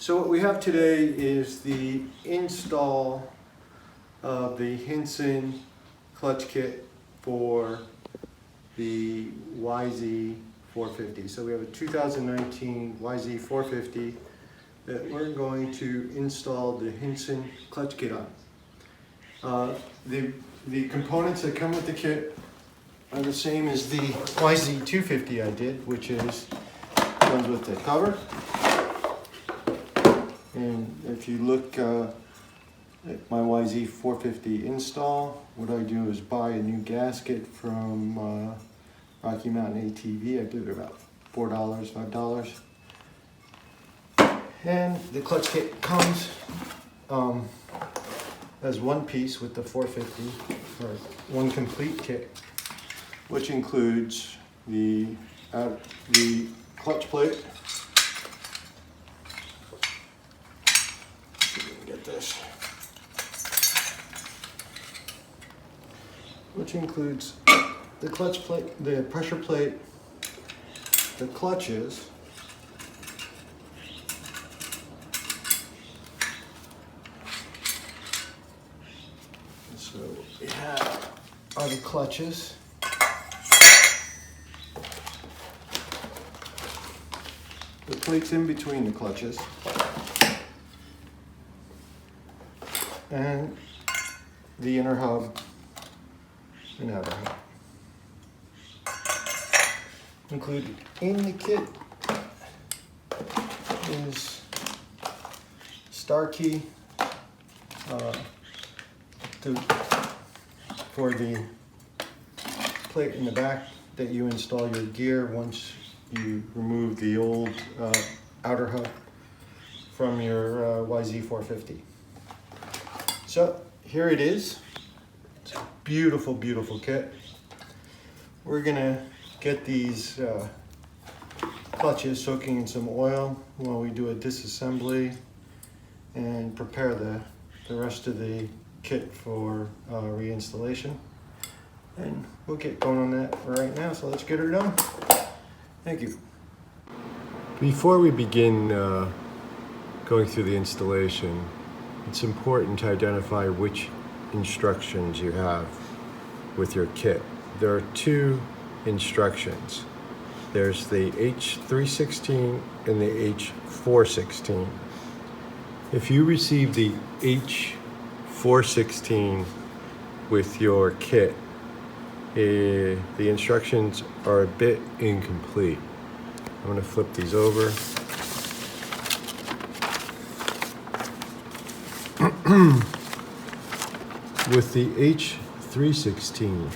So what we have today is the install of the Hinson clutch kit for the YZ450. So we have a 2019 YZ450 that we're going to install the Hinson clutch kit on. The components that come with the kit are the same as the YZ250 I did, which comes with the cover. And if you look at my YZ450 install, what I do is buy a new gasket from Rocky Mountain ATV. I believe they're about $4, $5. And the clutch kit comes as one piece with the 450, or one complete kit, which includes the clutch plate. Get this, which includes the clutch plate, the pressure plate, the clutches, so we have are the clutches, the plates in between the clutches, and the inner hub and outer hub. Included in the kit is star key for the plate in the back that you install your gear once you remove the old outer hub from your YZ450. So here it is. It's a beautiful, beautiful kit. We're gonna get these clutches soaking in some oil while we do a disassembly and prepare the rest of the kit for reinstallation. And we'll get going on that right now, so let's get her done. Thank you. Before we begin going through the installation, it's important to identify which instructions you have with your kit. There are two instructions. There's the H316 and the H416. If you receive the H416 with your kit, the instructions are a bit incomplete. I'm going to flip these over. With the H316,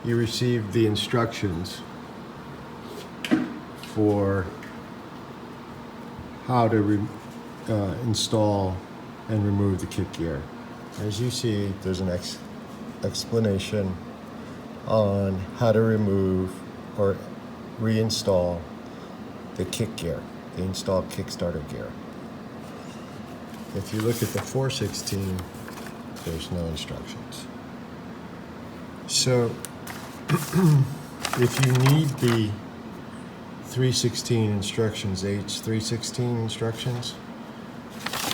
you receive the instructions for how to install and remove the kick gear. As you see, there's an explanation on how to remove or reinstall the kick gear, the installed Kickstarter gear. If you look at the 416, there's no instructions. So if you need the 316 instructions, H316 instructions,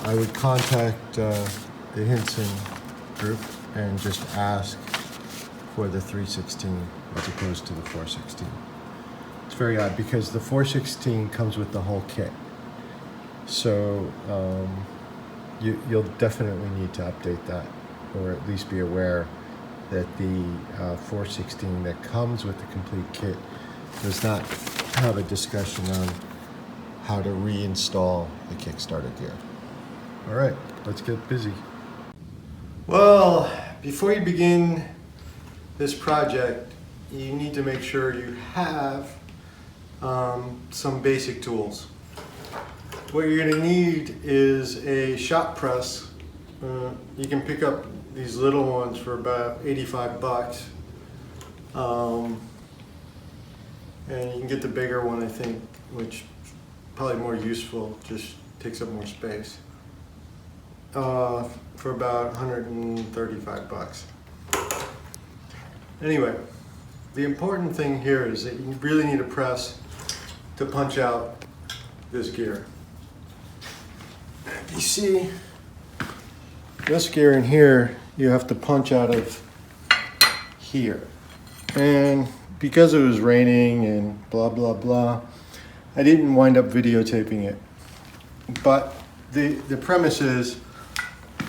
I would contact the Hinson group and just ask for the 316 as opposed to the 416. It's very odd because the 416 comes with the whole kit. So you'll definitely need to update that, or at least be aware that the 416 that comes with the complete kit does not have a discussion on how to reinstall the Kickstarter gear. All right, let's get busy. Well, before you begin this project, you need to make sure you have some basic tools. What you're going to need is a shop press. You can pick up these little ones for about $85. And you can get the bigger one, I think, which is probably more useful, just takes up more space, for about $135. Anyway, the important thing here is that you really need a press to punch out this gear. You see, this gear in here, you have to punch out of here. And because it was raining and blah, blah, blah, I didn't wind up videotaping it. But the premise is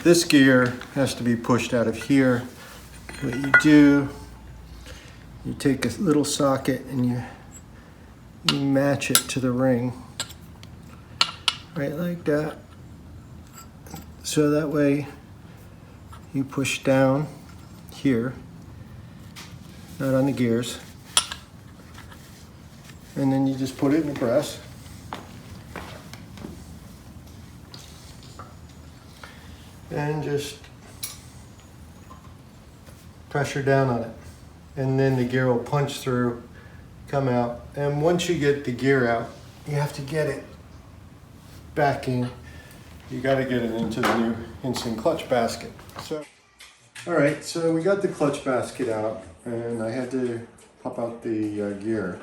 this gear has to be pushed out of here. What you do, you take a little socket and you match it to the ring, right like that. So that way you push down here, not on the gears, and then you just put it in the press. And just pressure down on it. And then the gear will punch through, come out. And once you get the gear out, you have to get it back in. You got to get it into the new Hinson clutch basket. So, all right, so we got the clutch basket out, and I had to pop out the gear.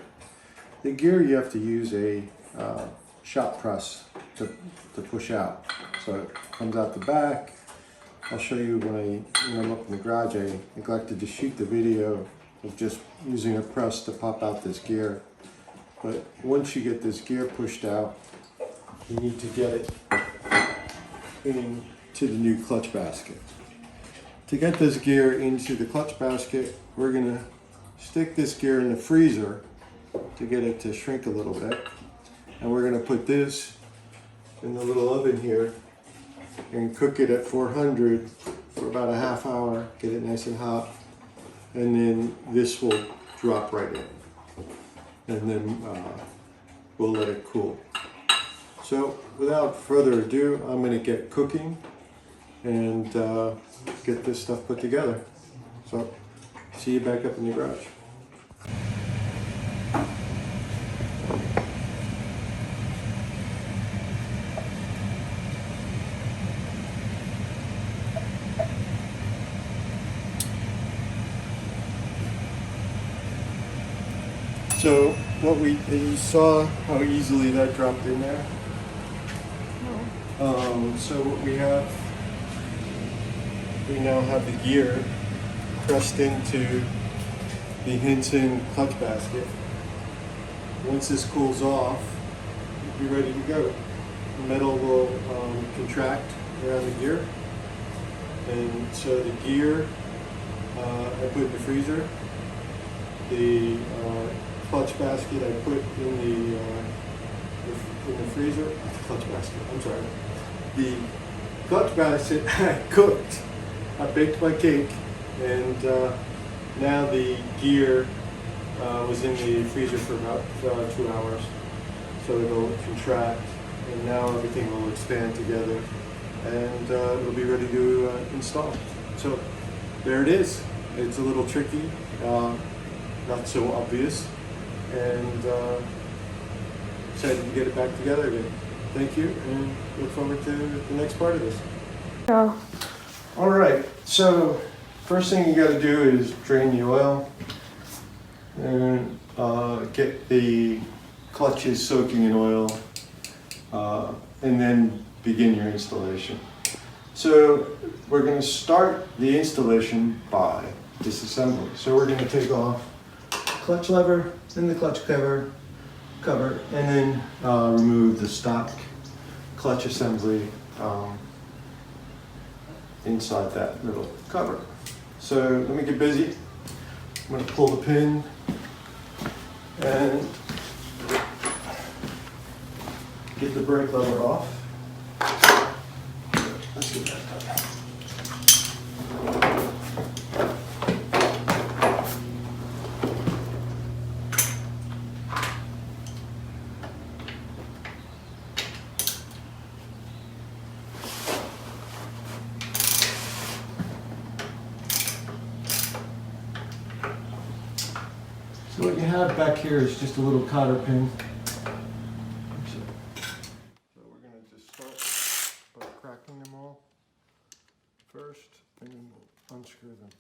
The gear you have to use a shop press to push out. So it comes out the back. I'll show you when I'm up in the garage. I neglected to shoot the video of just using a press to pop out this gear. But once you get this gear pushed out, you need to get it into the new clutch basket. To get this gear into the clutch basket, we're gonna stick this gear in the freezer to get it to shrink a little bit. And we're gonna put this in the little oven here and cook it at 400 for about a half hour, get it nice and hot. And then this will drop right in. And then we'll let it cool. So without further ado, I'm gonna get cooking and get this stuff put together. So see you back up in the garage. So what you saw how easily that dropped in there. So what we now have the gear pressed into the Hinson clutch basket. Once this cools off, you'll be ready to go. The metal will contract around the gear, and so the gear I put in the freezer. The clutch basket I put in the freezer. The clutch basket, I'm sorry. The clutch basket I cooked. I baked my cake, and now the gear was in the freezer for about 2 hours. So it'll contract, and now everything will expand together, and it'll be ready to install. So there it is. It's a little tricky, not so obvious, and excited to get it back together again. Thank you, and look forward to the next part of this. Oh. All right, so first thing you got to do is drain the oil and get the clutches soaking in oil, and then begin your installation. So we're going to start the installation by disassembly. So we're going to take off the clutch lever, then the clutch cover, and then remove the stock clutch assembly inside that little cover. So let me get busy. I'm going to pull the pin and get the brake lever off. Let's get that done. So what you have back here is just a little cotter pin. So we're going to just start by cracking them all first, and then we'll unscrew them.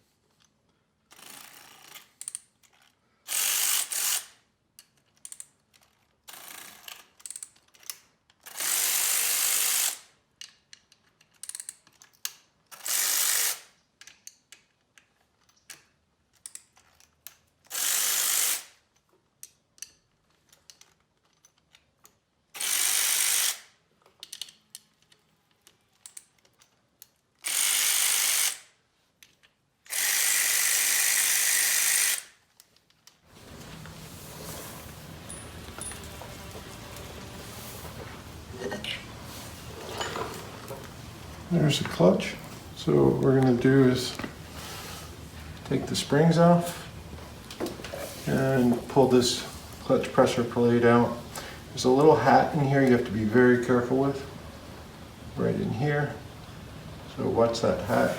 There's the clutch. So what we're going to do is take the springs off and pull this clutch pressure plate out. There's a little hat in here you have to be very careful with, right in here. So watch that hat.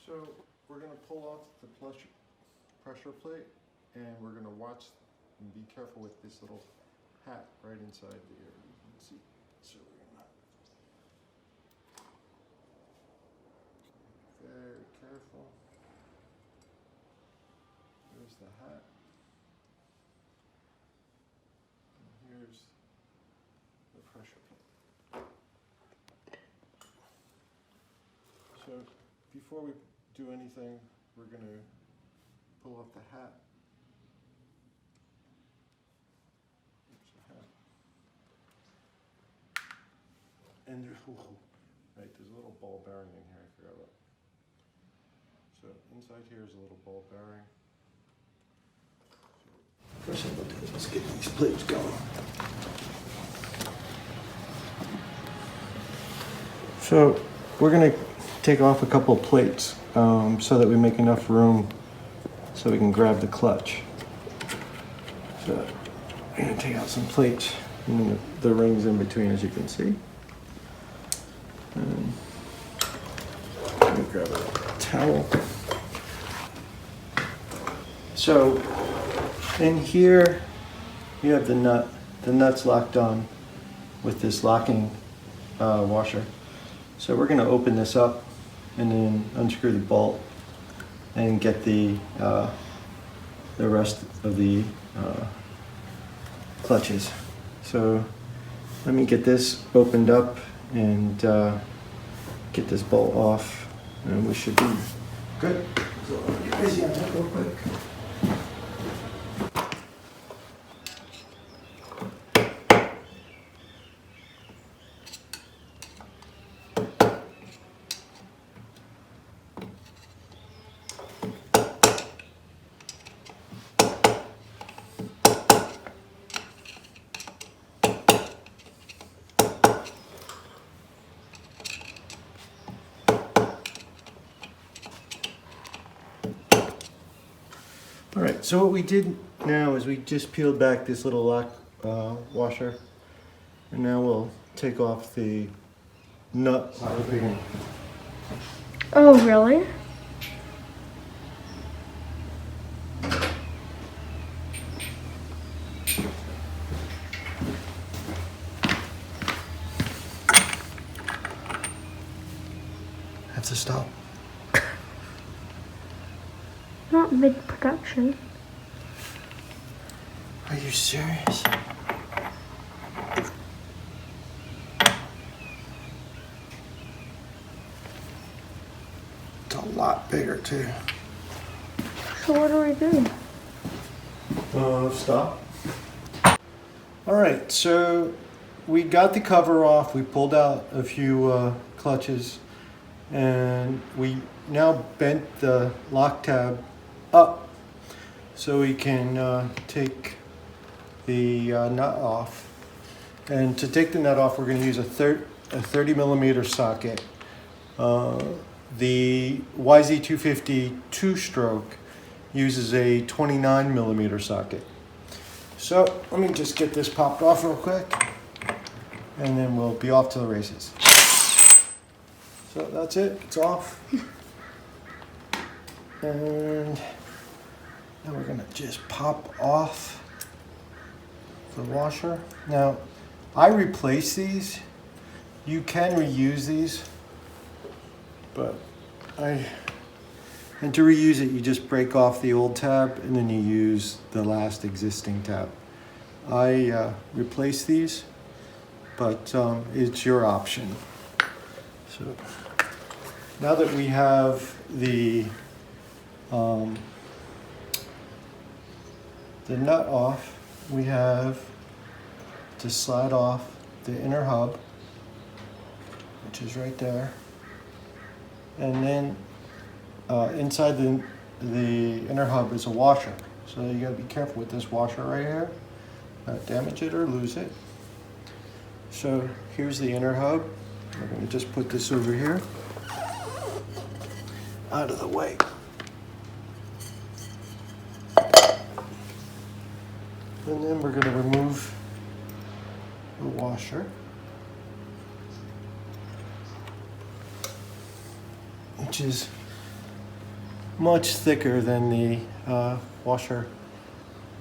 So we're going to pull off the pressure plate, and we're going to watch and be careful with this little hat right inside the ear. You can see. So we're going to very careful. There's the hat. And here's the pressure plate. So before we do anything, we're going to pull off the hat. Oops, the hat. And there's a little ball bearing in here, I forgot about. So inside here is a little ball bearing. First thing we'll do is get these plates going. So we're going to take off a couple of plates so that we make enough room so we can grab the clutch. So I'm going to take out some plates and the rings in between, as you can see. And let me grab a towel. So in here you have the nut. The nut's locked on with this locking washer. So we're going to open this up and then unscrew the bolt and get the rest of the clutches. So let me get this opened up and get this bolt off, and we should be good. So I'll get busy on that real quick. All right, so what we did now is we just peeled back this little lock washer, and now we'll take off the nut. Oh, really? Have to stop. Not mid-production. Are you serious? It's a lot bigger too. So what do we do? Stop. All right, so we got the cover off. We pulled out a few clutches, and we now bent the lock tab up so we can take the nut off. And to take the nut off, we're going to use a 30 millimeter socket. The YZ450 two-stroke uses a 29 millimeter socket. So let me just get this popped off real quick, and then we'll be off to the races. So that's it, it's off. And now we're gonna just pop off the washer. Now, I replace these. You can reuse these, but and to reuse it, you just break off the old tab and then you use the last existing tab. I replace these, but it's your option. So now that we have the nut off, we have to slide off the inner hub, which is right there, and then inside the inner hub is a washer. So you gotta be careful with this washer right here, not damage it or lose it. So here's the inner hub. We're gonna just put this over here, out of the way. And then we're gonna remove the washer, which is much thicker than the washer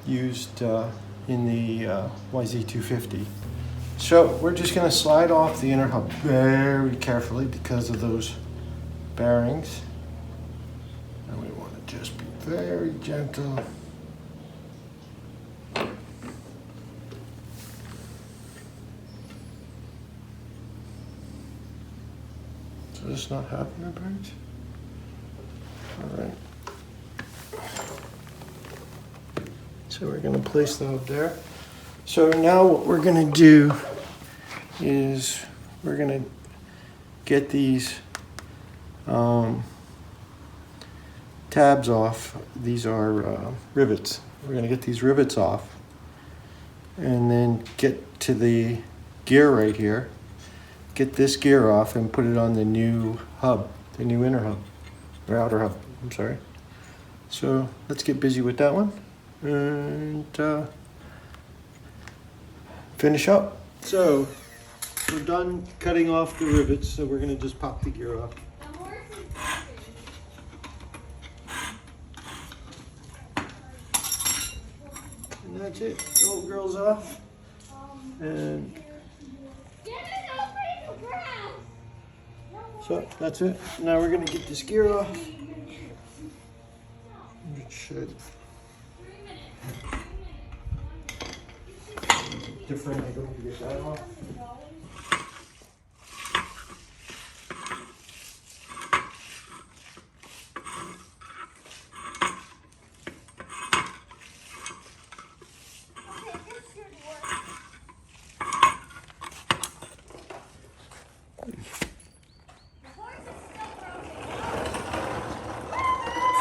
used in the YZ450. So we're just going to slide off the inner hub very carefully because of those bearings. And we want to just be very gentle. So this is not happening, birds? All right. So we're going to place them up there. So now what we're going to do is we're going to get these tabs off. These are rivets. We're going to get these rivets off and then get to the gear right here. Get this gear off and put it on the new hub, the new inner hub, or outer hub, I'm sorry. So let's get busy with that one and finish up. So we're done cutting off the rivets, so we're gonna just pop the gear off. And that's it, the old girl's off. And so that's it. Now we're gonna get this gear off. It should. Different angle to get that off.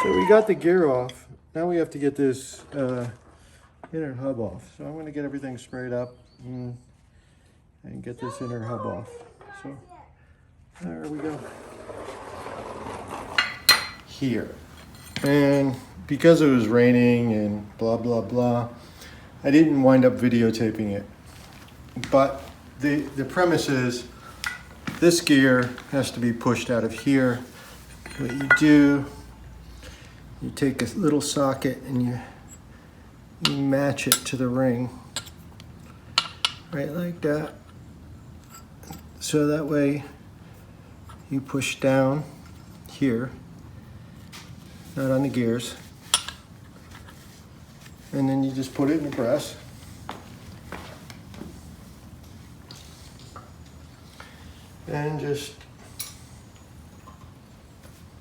So we got the gear off. Now we have to get this inner hub off. So I'm going to get everything sprayed up and get this inner hub off. So there we go. Here. And because it was raining and blah, blah, blah, I didn't wind up videotaping it. But the premise is this gear has to be pushed out of here. What you do, you take a little socket and you match it to the ring, right like that. So that way you push down here, not on the gears, and then you just put it in the press. And just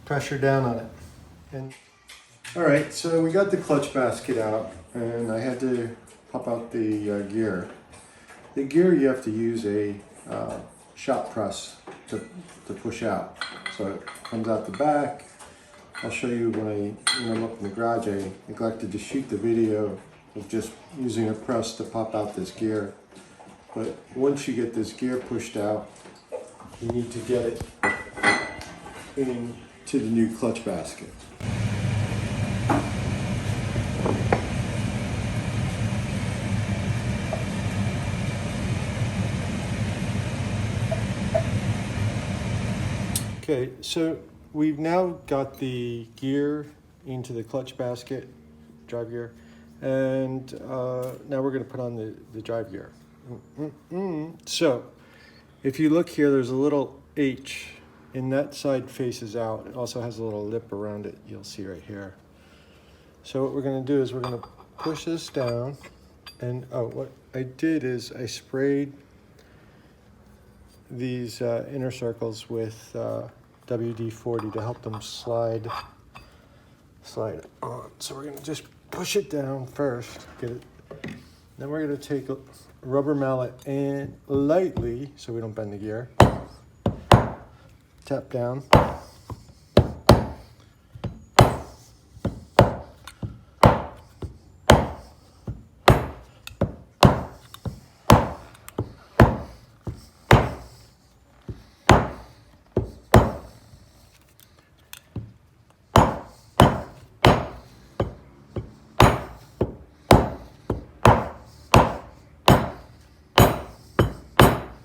pressure down on it. And all right, so we got the clutch basket out, and I had to pop out the gear. The gear you have to use a shop press to push out. So it comes out the back. I'll show you when I'm up in the garage. I neglected to shoot the video of just using a press to pop out this gear. But once you get this gear pushed out, you need to get it into the new clutch basket. Okay, so we've now got the gear into the clutch basket, drive gear, and now we're going to put on the drive gear. So if you look here, there's a little H, and that side faces out. It also has a little lip around it, you'll see right here. So what we're going to do is we're going to push this down, and what I did is I sprayed these inner circles with WD-40 to help them slide on. So we're going to just push it down first, get it. Then we're going to take a rubber mallet and lightly, so we don't bend the gear, tap down.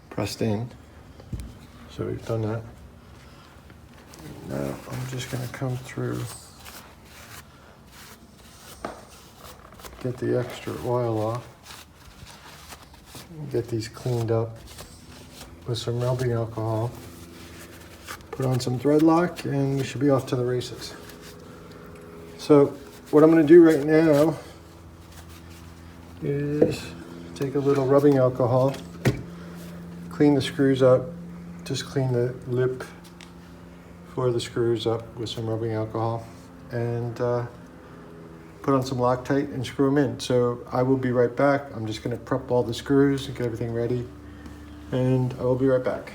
Pressed in. So we've done that. Now I'm just going to come through, get the extra oil off, get these cleaned up with some rubbing alcohol, put on some thread lock, and we should be off to the races. So what I'm going to do right now is take a little rubbing alcohol, clean the screws up, just clean the lip for the screws up with some rubbing alcohol, and put on some Loctite and screw them in. So I will be right back. I'm just going to prep all the screws and get everything ready, and I will be right back.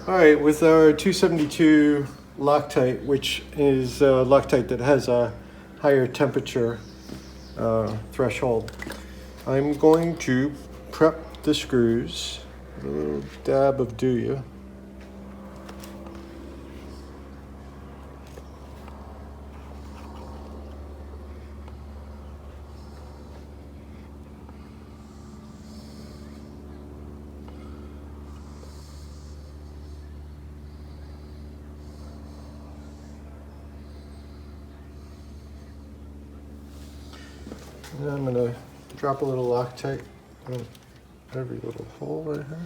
All right, with our 272 Loctite, which is Loctite that has a higher temperature threshold, I'm going to prep the screws. A little dab of do you. And I'm going to drop a little Loctite on every little hole right here.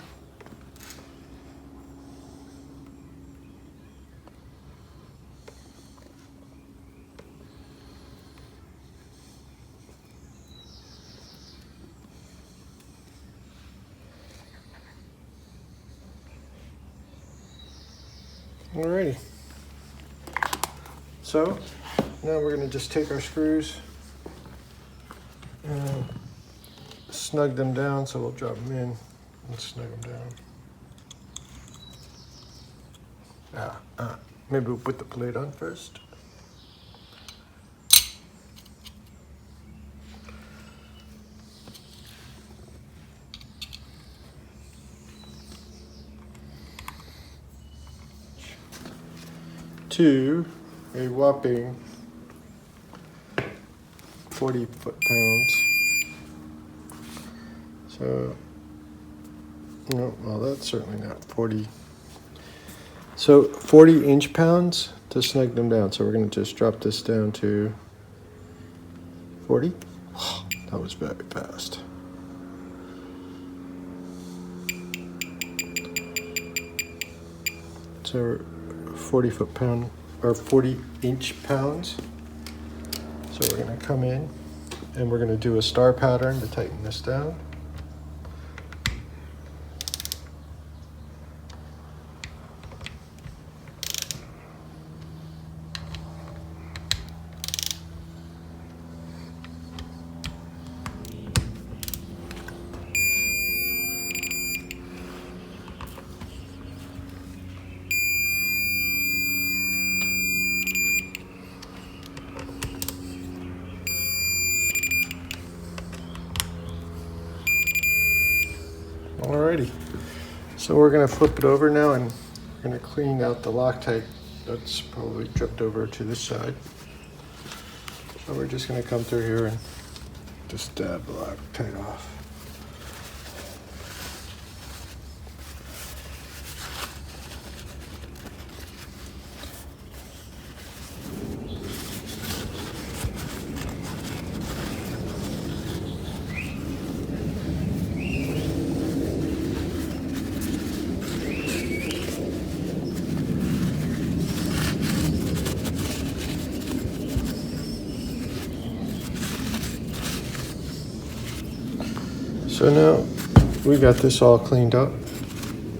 Alrighty. So now we're going to just take our screws and snug them down. So we'll drop them in and snug them down. Maybe we'll put the plate on first. To a whopping 40 foot-pounds. So, no, well, that's certainly not 40. So 40 inch-pounds to snug them down. So we're going to just drop this down to 40. Oh, that was very fast. So 40 foot-pound or 40 inch-pounds. So we're going to come in and we're going to do a star pattern to tighten this down. Alrighty, so we're going to flip it over now and we're going to clean out the Loctite that's probably dripped over to this side. So we're just going to come through here and just dab the Loctite off. So now we got this all cleaned up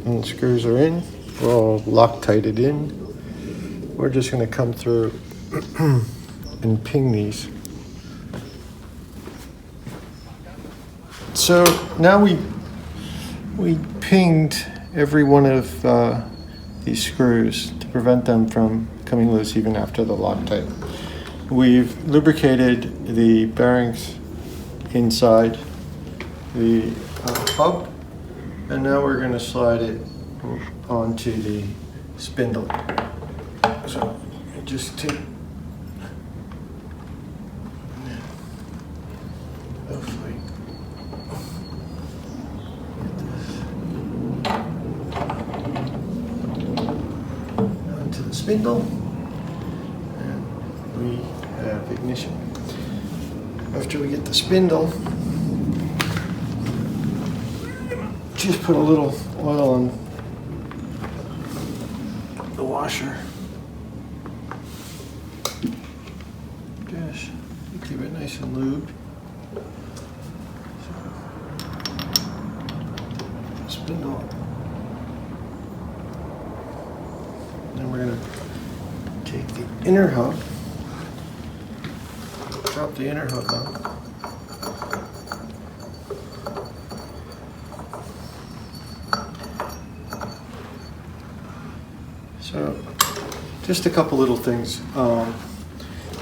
and the screws are in. We're all Loctited in. We're just going to come through and ping these. So now we pinged every one of these screws to prevent them from coming loose even after the Loctite. We've lubricated the bearings inside the hub, and now we're going to slide it onto the spindle. So just take, hopefully onto the spindle, and we have ignition. After we get the spindle, just put a little oil on the washer. Just keep it nice and lubed. So, spindle. Then we're going to take the inner hub, drop the inner hub on. So, just a couple little things.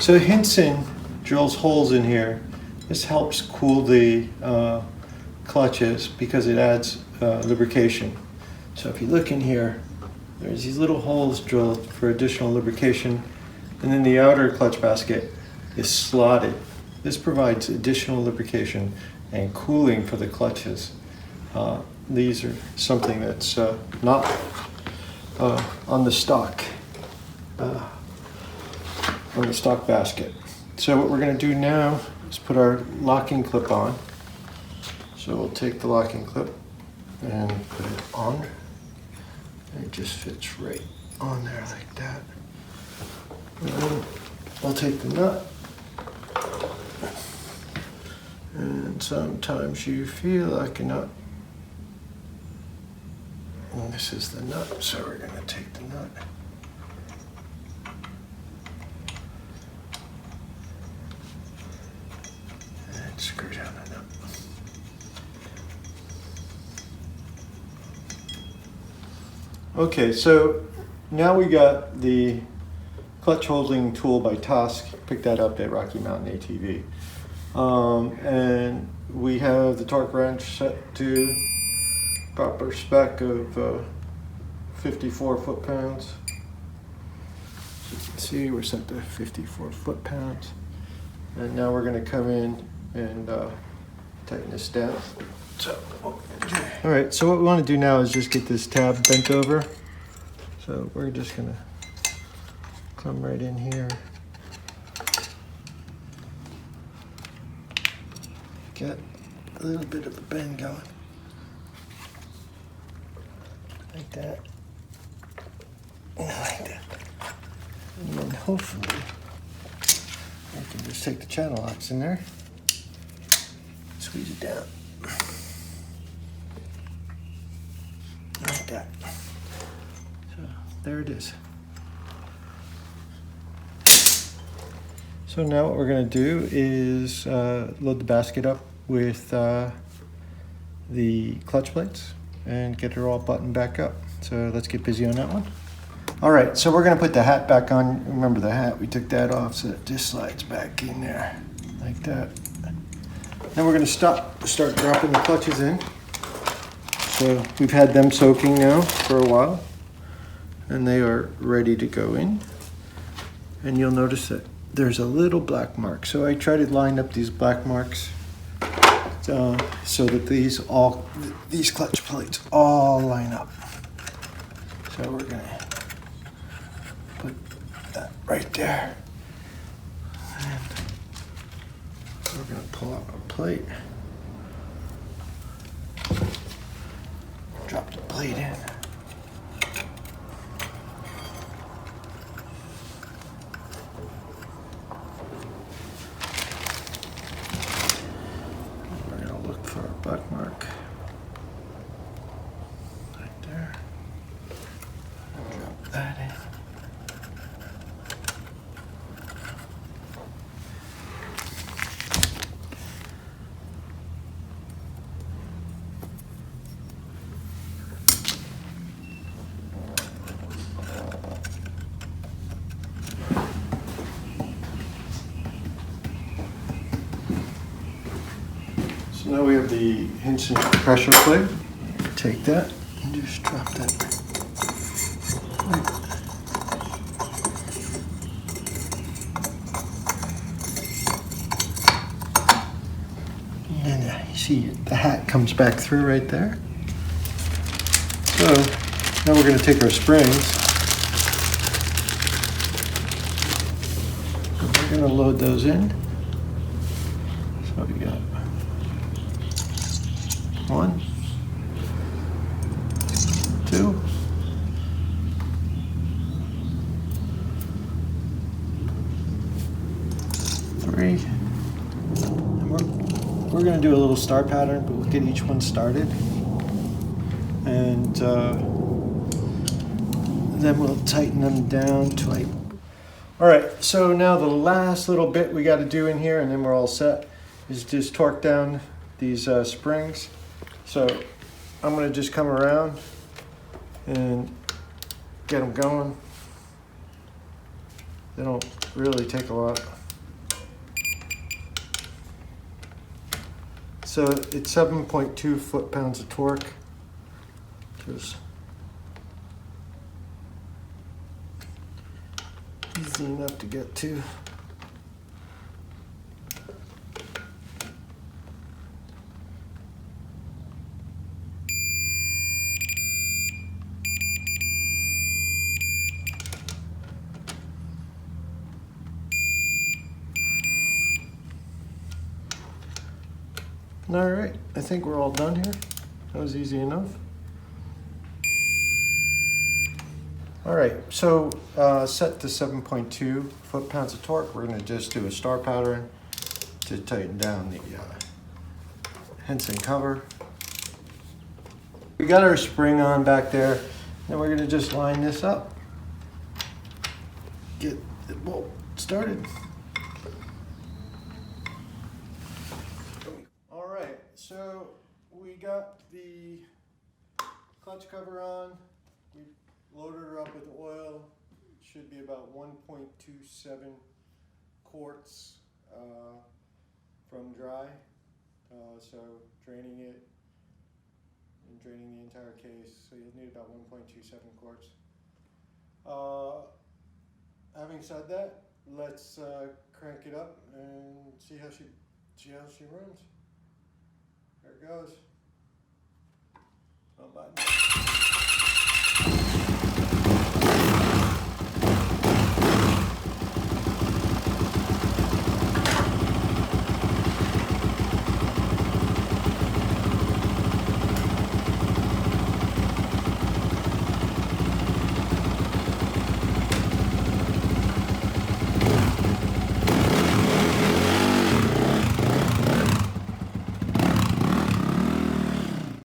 So Hinson drills holes in here. This helps cool the clutches because it adds lubrication. So if you look in here, there's these little holes drilled for additional lubrication, and then the outer clutch basket is slotted. This provides additional lubrication and cooling for the clutches. These are something that's not on the stock basket. So what we're going to do now is put our locking clip on. So we'll take the locking clip and put it on. And it just fits right on there like that. And then I'll take the nut. And sometimes you feel like a nut. And this is the nut, so we're going to take the nut. And screw down the nut. Okay, so now we got the clutch holding tool by Tusk. Picked that up at Rocky Mountain ATV. And we have the torque wrench set to proper spec of 54 foot-pounds. As you can see, we're set to 54 foot-pounds. And now we're going to come in and tighten this down. So, okay. All right, so what we want to do now is just get this tab bent over. So we're just going to come right in here. Get a little bit of a bend going. Like that. And like that. And then hopefully I can just take the channel locks in there. Squeeze it down. Like that. So there it is. So now what we're going to do is load the basket up with the clutch plates and get her all buttoned back up. So let's get busy on that one. All right, so we're going to put the hat back on. Remember the hat, we took that off, so it just slides back in there like that. Then we're going to start dropping the clutches in. So we've had them soaking now for a while, and they are ready to go in. And you'll notice that there's a little black mark. So I try to line up these black marks so that these clutch plates all line up. So we're gonna put that right there. And we're gonna pull out a plate. Drop the plate in. We're gonna look for a black mark. now we have the Hinson pressure plate. Take that and just drop that. And you see the hat comes back through right there. So now we're going to take our springs. And we're going to load those in. So we got 1, 2, 3. And we're going to do a little star pattern, but we'll get each one started. And then we'll tighten them down to like. All right, so now the last little bit we got to do in here, and then we're all set, is just torque down these springs. So I'm going to just come around and get them going. They don't really take a lot. So it's 7.2 foot-pounds of torque. Just easy enough to get to. All right, I think we're all done here. That was easy enough. All right, so set to 7.2 foot-pounds of torque. We're going to just do a star pattern to tighten down the Hinson cover. We got our spring on back there. Then we're going to just line this up. Get the bolt started. All right, so we got the clutch cover on. We loaded her up with oil. Should be about 1.27 quarts from dry. So draining it and draining the entire case. So you'll need about 1.27 quarts. Having said that, let's crank it up and see how she runs. There it goes. Oh, button.